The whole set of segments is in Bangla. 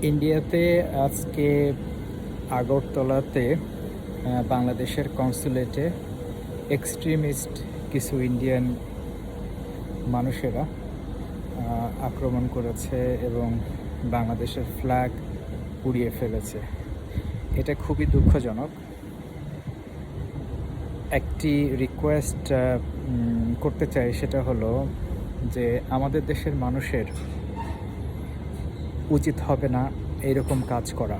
ইন্ডিয়াতে আজকে আগরতলাতে বাংলাদেশের কনসুলেটে এক্সট্রিমিস্ট কিছু ইন্ডিয়ান মানুষেরা আক্রমণ করেছে এবং বাংলাদেশের ফ্ল্যাগ পুড়িয়ে ফেলেছে। এটা খুবই দুঃখজনক। একটি রিকোয়েস্ট করতে চাই, সেটা হলো যে আমাদের দেশের মানুষের উচিত হবে না এরকম কাজ করা।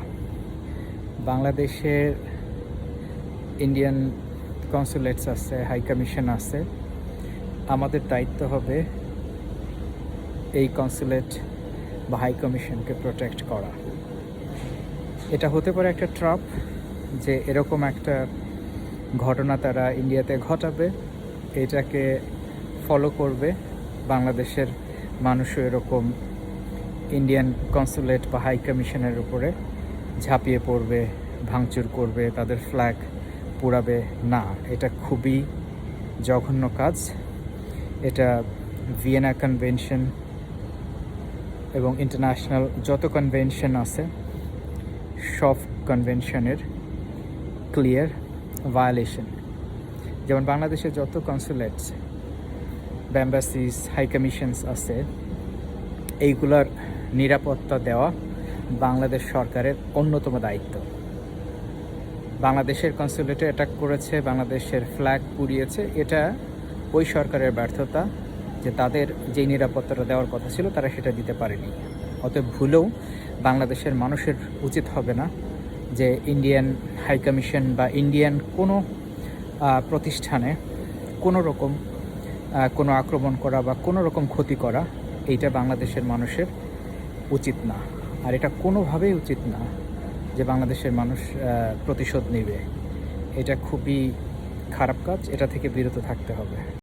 বাংলাদেশের ইন্ডিয়ান কনসুলেটস আছে, হাই কমিশন আছে, আমাদের দায়িত্ব হবে এই কনসুলেট বা হাই কমিশনকে প্রোটেক্ট করা। এটা হতে পারে একটা ট্রাপ, যে এরকম একটা ঘটনা তারা ইন্ডিয়াতে ঘটাবে, এটাকে ফলো করবে, বাংলাদেশের মানুষও এরকম ইন্ডিয়ান কনসুলেট বা হাই কমিশনের উপরে ঝাঁপিয়ে পড়বে, ভাঙচুর করবে, তাদের ফ্ল্যাগ পুড়াবে না। এটা খুবই জঘন্য কাজ। এটা ভিয়েনা কনভেনশন এবং ইন্টারন্যাশনাল যত কনভেনশন আছে সব কনভেনশনের ক্লিয়ার ভায়োলেশন। যেমন বাংলাদেশে যত কনসুলেটস, অ্যাম্বাসিজ, হাই কমিশনস আছে, এইগুলার নিরাপত্তা দেওয়া বাংলাদেশ সরকারের অন্যতম দায়িত্ব। বাংলাদেশের কনসুলেটে অ্যাটাক করেছে, বাংলাদেশের ফ্ল্যাগ পুড়িয়েছে, এটা ওই সরকারের ব্যর্থতা যে তাদের যেই নিরাপত্তাটা দেওয়ার কথা ছিল তারা সেটা দিতে পারেনি। অতএব ভুলেও বাংলাদেশের মানুষের উচিত হবে না যে ইন্ডিয়ান হাই কমিশন বা ইন্ডিয়ান কোনো প্রতিষ্ঠানে কোনো রকম কোনো আক্রমণ করা বা কোনো রকম ক্ষতি করা। এইটা বাংলাদেশের মানুষের উচিত না, আর এটা কোনোভাবেই উচিত না যে বাংলাদেশের মানুষ প্রতিশোধ নেবে। এটা খুবই খারাপ কাজ, এটা থেকে বিরত থাকতে হবে।